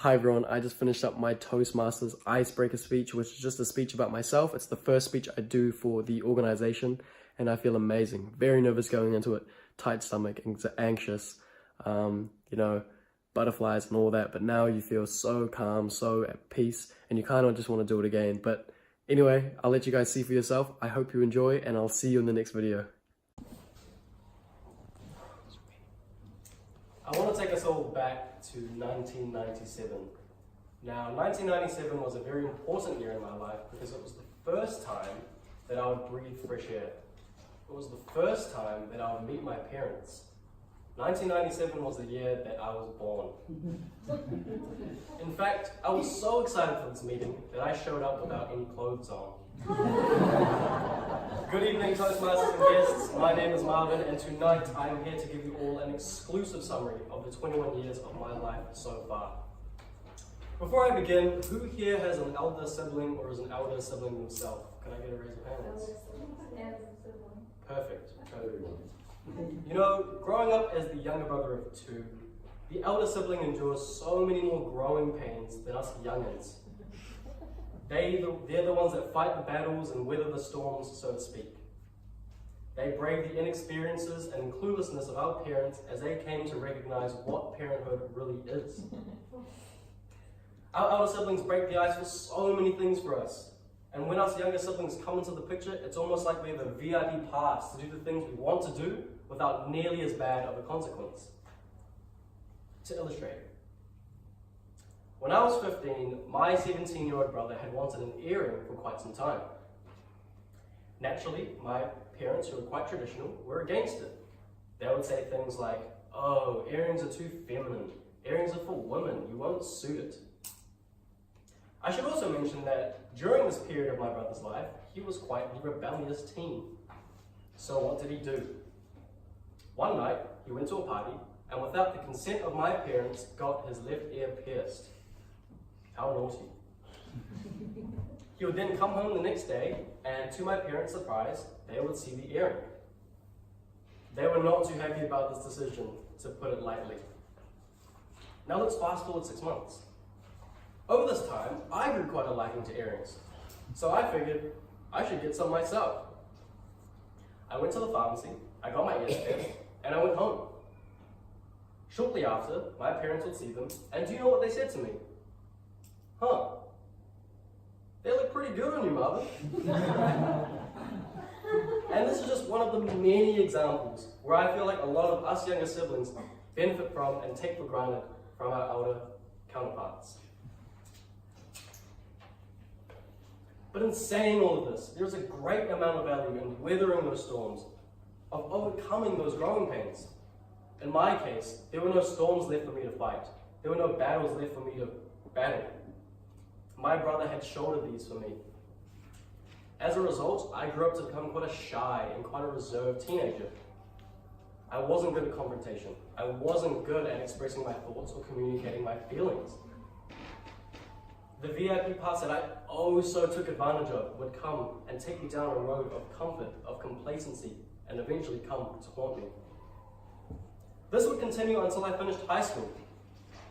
Hi everyone, I just finished up my Toastmasters icebreaker speech, which is just a speech about myself. It's the first speech I do for the organization, and I feel amazing. Very nervous going into it, tight stomach, anxious, butterflies and all that. But now you feel so calm, so at peace, and you kind of just want to do it again. But anyway, I'll let you guys see for yourself. I hope you enjoy, and I'll see you in the next video. I want to take us all back to 1997. Now, 1997 was a very important year in my life because it was the first time that I would breathe fresh air. It was the first time that I would meet my parents. 1997 was the year that I was born. In fact, I was so excited for this meeting that I showed up without any clothes on. Good evening, Toastmasters and guests. My name is Marvin, and tonight I am here to give you all an exclusive summary of the 21 years of my life so far. Before I begin, who here has an elder sibling or is an elder sibling themselves? Can I get a raise of hands? Perfect. You know, growing up as the younger brother of two, the elder sibling endures so many more growing pains than us youngins. They're the ones that fight the battles and weather the storms, so to speak. They brave the inexperiences and cluelessness of our parents as they came to recognize what parenthood really is. Our elder siblings break the ice for so many things for us. And when us younger siblings come into the picture, it's almost like we have a VIP pass to do the things we want to do without nearly as bad of a consequence. To illustrate, when I was 15, my 17-year-old brother had wanted an earring for quite some time. Naturally, my parents, who were quite traditional, were against it. They would say things like, "Oh, earrings are too feminine. Earrings are for women. You won't suit it." I should also mention that during this period of my brother's life, he was quite the rebellious teen. So what did he do? One night, he went to a party, and without the consent of my parents, got his left ear pierced. How naughty. He would then come home the next day, and to my parents' surprise, they would see the earring. They were not too happy about this decision, to put it lightly. Now let's fast forward 6 months. Over this time, I grew quite a liking to earrings, so I figured I should get some myself. I went to the pharmacy, I got my ears pierced, and I went home. Shortly after, my parents would see them, and do you know what they said to me? "Huh, they look pretty good on you, Marvin." And this is just one of the many examples where I feel like a lot of us younger siblings benefit from and take for granted from our elder counterparts. But in saying all of this, there's a great amount of value in weathering those storms, of overcoming those growing pains. In my case, there were no storms left for me to fight. There were no battles left for me to battle. My brother had shouldered these for me. As a result, I grew up to become quite a shy and quite a reserved teenager. I wasn't good at confrontation. I wasn't good at expressing my thoughts or communicating my feelings. The VIP pass that I so took advantage of would come and take me down a road of comfort, of complacency, and eventually come to haunt me. This would continue until I finished high school.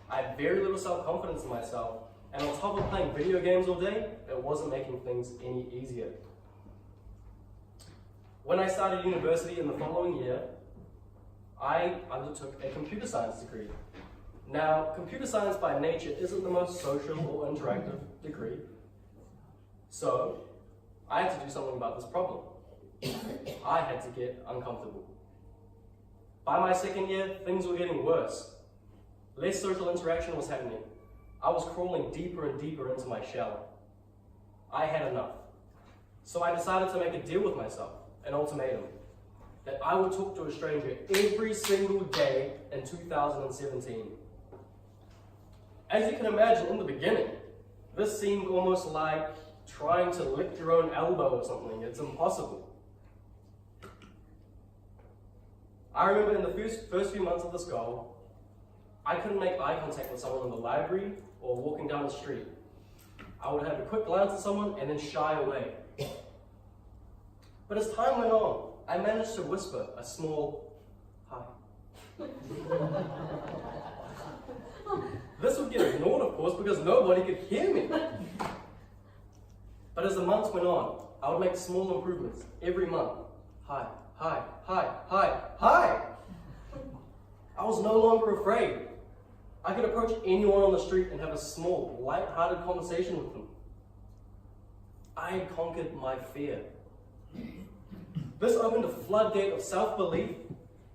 I had very little self-confidence in myself, and on top of playing video games all day, it wasn't making things any easier. When I started university in the following year, I undertook a computer science degree. Now, computer science by nature isn't the most social or interactive degree, so I had to do something about this problem. I had to get uncomfortable. By my second year, things were getting worse. Less social interaction was happening. I was crawling deeper and deeper into my shell. I had enough. So I decided to make a deal with myself, an ultimatum, that I would talk to a stranger every single day in 2017. As you can imagine, in the beginning, this seemed almost like trying to lick your own elbow or something. It's impossible. I remember in the first few months of this goal, I couldn't make eye contact with someone in the library or walking down the street. I would have a quick glance at someone and then shy away. But as time went on, I managed to whisper a small "hi." This would get ignored, of course, because nobody could hear me. But as the months went on, I would make small improvements every month. Hi, hi, hi, hi, hi. I was no longer afraid. I could approach anyone on the street and have a small, light-hearted conversation with them. I had conquered my fear. This opened a floodgate of self-belief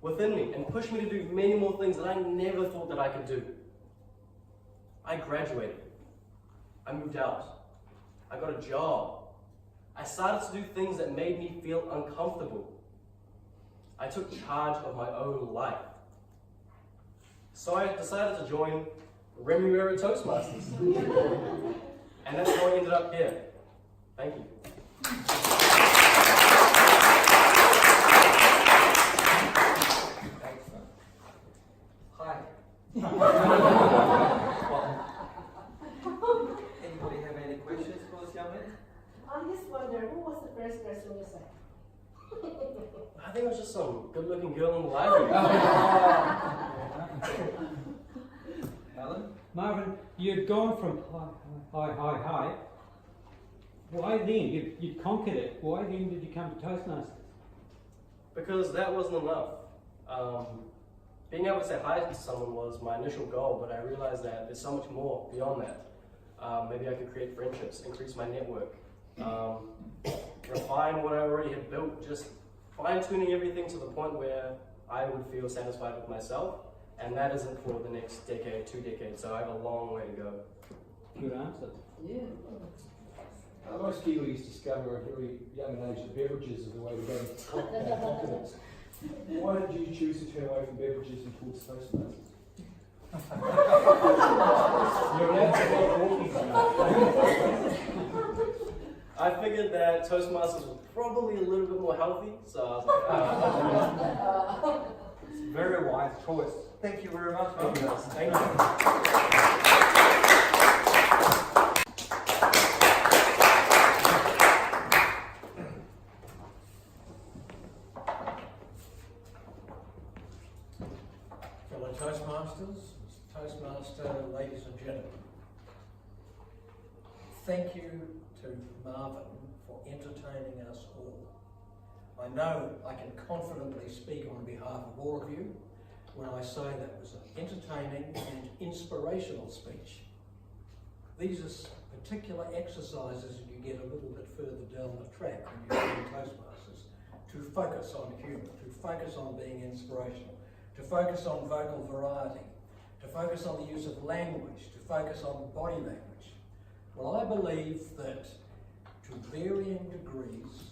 within me and pushed me to do many more things that I never thought that I could do. I graduated. I moved out. I got a job. I started to do things that made me feel uncomfortable. I took charge of my own life. So I decided to join Remuera Toastmasters. And that's how I ended up here. Thank you. Hi. Anybody have any questions for this young man? I just wonder, who was the first person you said? I think it was just some good-looking girl in the library. Alan? Marvin, you'd gone from hi. Why then? You'd conquered it. Why then did you come to Toastmasters? Because that wasn't enough. Being able to say hi to someone was my initial goal, but I realized that there's so much more beyond that. Maybe I could create friendships, increase my network, refine what I already had built, just fine-tuning everything to the point where I would feel satisfied with myself, and that isn't for the next decade, 2 decades, so I have a long way to go. Good answer. Yeah. Most Kiwis discover at a very young age that beverages are the way to go to confidence. Why did you choose to turn away from beverages and towards Toastmasters? You're allowed to go walking. I figured that Toastmasters was probably a little bit more healthy, so I was like, It's a very wise choice. Thank you very much. thank you. Fellow Toastmasters, Toastmaster, ladies and gentlemen, thank you to Marvin for entertaining us all. I know I can confidently speak on behalf of all of you when I say that was an entertaining and inspirational speech. These are particular exercises you get a little bit further down the track when you're doing Toastmasters, to focus on humour, to focus on being inspirational, to focus on vocal variety, to focus on the use of language, to focus on body language. Well, I believe that to varying degrees,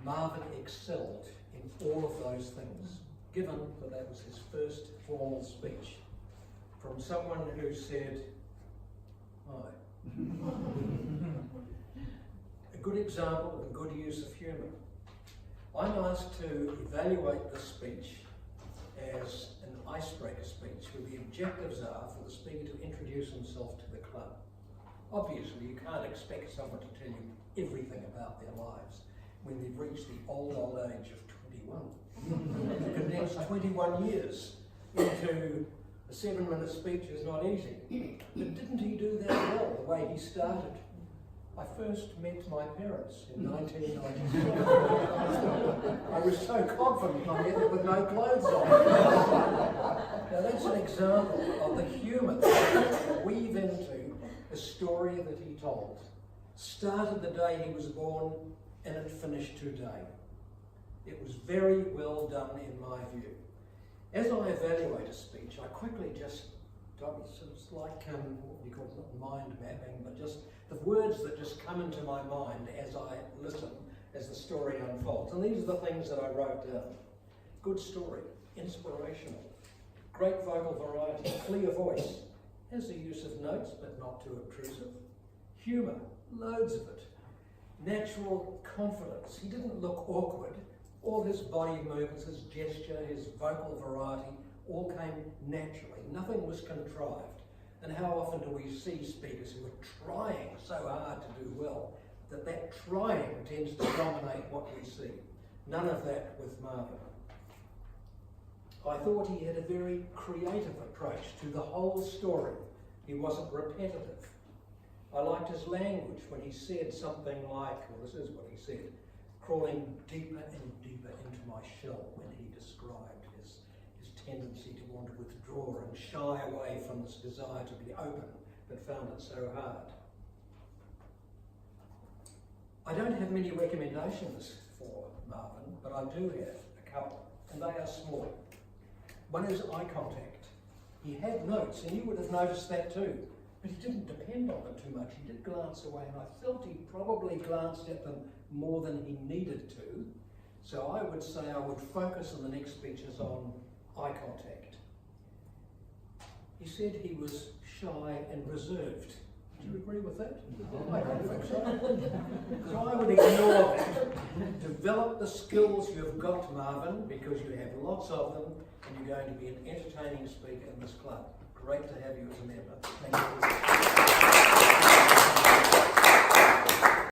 Marvin excelled in all of those things, given that that was his first formal speech from someone who said, hi. A good example of a good use of humour. I'm asked to evaluate this speech as an icebreaker speech, where the objectives are for the speaker to introduce himself to the club. Obviously, you can't expect someone to tell you everything about their lives when they've reached the old age of 21. To condense 21 years into a 7-minute speech is not easy. But didn't he do that well, the way he started? I first met my parents in 1996. I was so confident I met them with no clothes on. Now that's an example of the humour that we weave into a story that he told. Started the day he was born and it finished today. It was very well done in my view. As I evaluate a speech, I quickly just, it's like, what do you call it, not mind mapping, but just the words that just come into my mind as I listen, as the story unfolds. And these are the things that I wrote down. Good story, inspirational, great vocal variety, clear voice, has the use of notes but not too obtrusive, humour, loads of it, natural confidence, he didn't look awkward, all his body movements, his gesture, his vocal variety, all came naturally, nothing was contrived. And how often do we see speakers who are trying so hard to do well, that trying tends to dominate what we see. None of that with Marvin. I thought he had a very creative approach to the whole story. He wasn't repetitive. I liked his language when he said something like, well, this is what he said, crawling deeper and deeper into my shell, when he described his tendency to want to withdraw and shy away from this desire to be open, but found it so hard. I don't have many recommendations for Marvin, but I do have a couple, and they are small. One is eye contact. He had notes, and you would have noticed that too, but he didn't depend on it too much. He did glance away, and I felt he probably glanced at them more than he needed to. So I would say I would focus on the next speeches on eye contact. He said he was shy and reserved. Do you agree with that? I don't think so. So I would ignore that. Develop the skills you've got, Marvin, because you have lots of them, and you're going to be an entertaining speaker in this club. Great to have you as a member. Thank you.